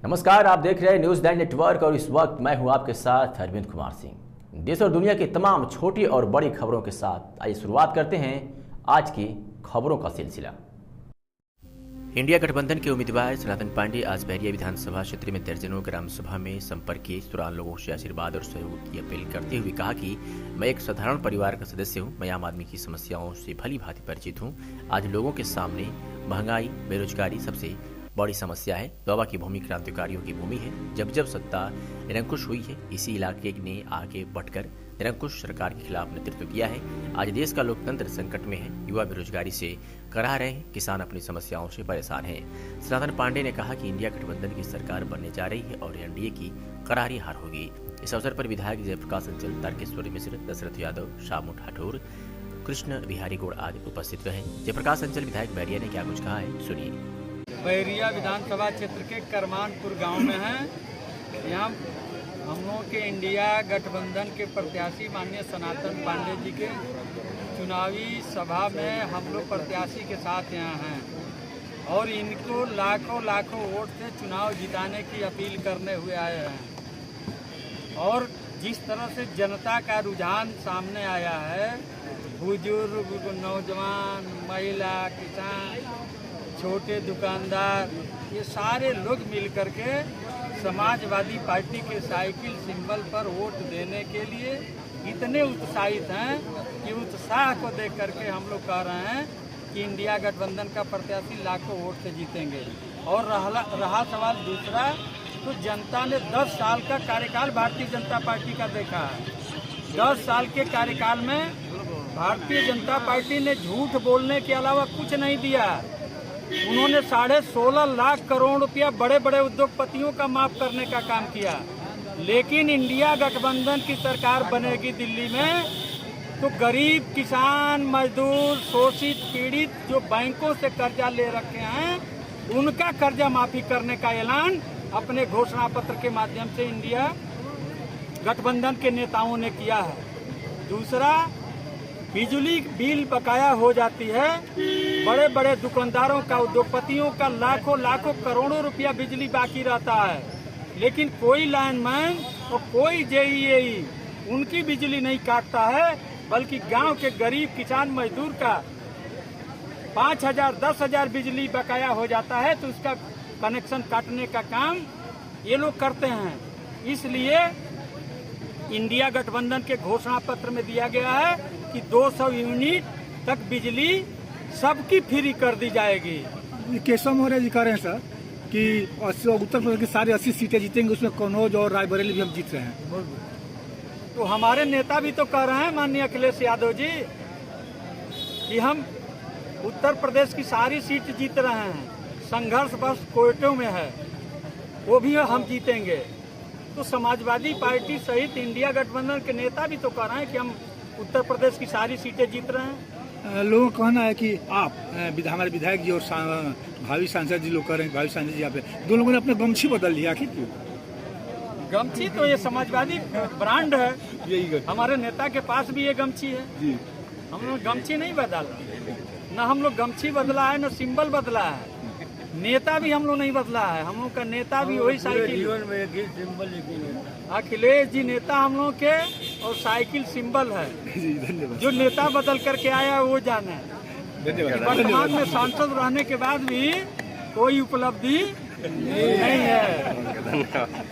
नमस्कार, आप देख रहे हैं न्यूज़ 9 नेटवर्क और इस वक्त मैं हूं आपके साथ अरविंद कुमार सिंह। देश और दुनिया की तमाम छोटी और बड़ी खबरों के साथ आइए शुरुआत करते हैं आज की खबरों का सिलसिला। इंडिया गठबंधन के उम्मीदवार सनातन पांडे आज बहरिया विधानसभा क्षेत्र में दर्जनों ग्राम सभा में संपर्क किए। इस दौरान लोगों से आशीर्वाद और सहयोग की अपील करते हुए कहा कि मैं एक साधारण परिवार का सदस्य हूं, मैं आम आदमी की समस्याओं से भली भांति परिचित हूं। आज लोगों के सामने महंगाई, बेरोजगारी सबसे बड़ी समस्या है। दोबा की भूमि क्रांतिकारियों की भूमि है। जब जब सत्ता निरंकुश हुई है, इसी इलाके ने आगे बढ़कर निरंकुश सरकार के खिलाफ नेतृत्व किया है। आज देश का लोकतंत्र संकट में है, युवा बेरोजगारी से कराह रहे हैं, किसान अपनी समस्याओं से परेशान हैं। सनातन पांडे ने कहा कि इंडिया गठबंधन की सरकार बनने जा रही है और एनडीए की करारी हार होगी। इस अवसर पर विधायक जयप्रकाश अंचल, तारकेश्वर मिश्र, दशरथ यादव, शामू ठाकुर, कृष्ण बिहारी गौड़ आदि उपस्थित रहे। जयप्रकाश अंचल विधायक बहरिया ने क्या कुछ कहा है, सुनिए। बहरिया विधानसभा क्षेत्र के करमानपुर गांव में हैं। यहाँ हम लोग के इंडिया गठबंधन के प्रत्याशी माननीय सनातन पांडे जी के चुनावी सभा में हम लोग प्रत्याशी के साथ यहाँ हैं और इनको लाखों लाखों वोट से चुनाव जिताने की अपील करने हुए आए हैं। और जिस तरह से जनता का रुझान सामने आया है, बुजुर्ग, नौजवान, महिला, किसान, छोटे दुकानदार, ये सारे लोग मिलकर के समाजवादी पार्टी के साइकिल सिंबल पर वोट देने के लिए इतने उत्साहित हैं कि उत्साह को देख करके हम लोग कह रहे हैं कि इंडिया गठबंधन का प्रत्याशी लाखों वोट से जीतेंगे। और रहा सवाल दूसरा, तो जनता ने 10 साल का कार्यकाल भारतीय जनता पार्टी का देखा है। 10 साल के कार्यकाल में भारतीय जनता पार्टी ने झूठ बोलने के अलावा कुछ नहीं दिया। उन्होंने 16.5 लाख करोड़ रुपया बड़े बड़े उद्योगपतियों का माफ करने का काम किया। लेकिन इंडिया गठबंधन की सरकार बनेगी दिल्ली में तो गरीब, किसान, मजदूर, शोषित, पीड़ित जो बैंकों से कर्जा ले रखे हैं, उनका कर्जा माफी करने का ऐलान अपने घोषणा पत्र के माध्यम से इंडिया गठबंधन के नेताओं ने किया है। दूसरा, बिजली बिल बकाया हो जाती है। बड़े बड़े दुकानदारों का, उद्योगपतियों का लाखों लाखों करोड़ों रुपया बिजली बाकी रहता है, लेकिन कोई लाइनमैन और कोई जेईई उनकी बिजली नहीं काटता है, बल्कि गांव के गरीब, किसान, मजदूर का 5,000, 10,000 बिजली बकाया हो जाता है तो उसका कनेक्शन काटने का काम ये लोग करते हैं। इसलिए इंडिया गठबंधन के घोषणा पत्र में दिया गया है कि 200 यूनिट तक बिजली सबकी फ्री कर दी जाएगी। केशव मौर्य जी कह रहे हैं सर कि उत्तर प्रदेश की सारी 80 सीटें जीतेंगे, उसमें कन्नौज और रायबरेली भी हम जीत रहे हैं। तो हमारे नेता भी तो कह रहे हैं माननीय अखिलेश यादव जी कि हम उत्तर प्रदेश की सारी सीट जीत रहे हैं, संघर्ष बस कोयटों में है, वो भी हम जीतेंगे। तो समाजवादी पार्टी सहित इंडिया गठबंधन के नेता भी तो कह रहे हैं कि हम उत्तर प्रदेश की सारी सीटें जीत रहे हैं। लोगों का कहना है कि आप हमारे विधायक जी और भावी सांसद जी लोग कह रहे हैं, भावी सांसद जी यहाँ पे दो लोगों ने अपने गमछी बदल लिया। आखिर क्यों? गमछी तो ये समाजवादी ब्रांड है, यही हमारे नेता के पास भी ये गमछी है जी। हम लोग गमछी नहीं बदला, न हम लोग गमछी बदला है, न सिंबल बदला है। नेता भी हम लोग नहीं बदला है, हम लोग का नेता भी वही साइकिल जीवन में सिंबल अखिलेश जी नेता हम लोग के और साइकिल सिंबल है। जो नेता बदल करके आया वो जाने। वर्तमान में सांसद रहने के बाद भी कोई उपलब्धि नहीं है।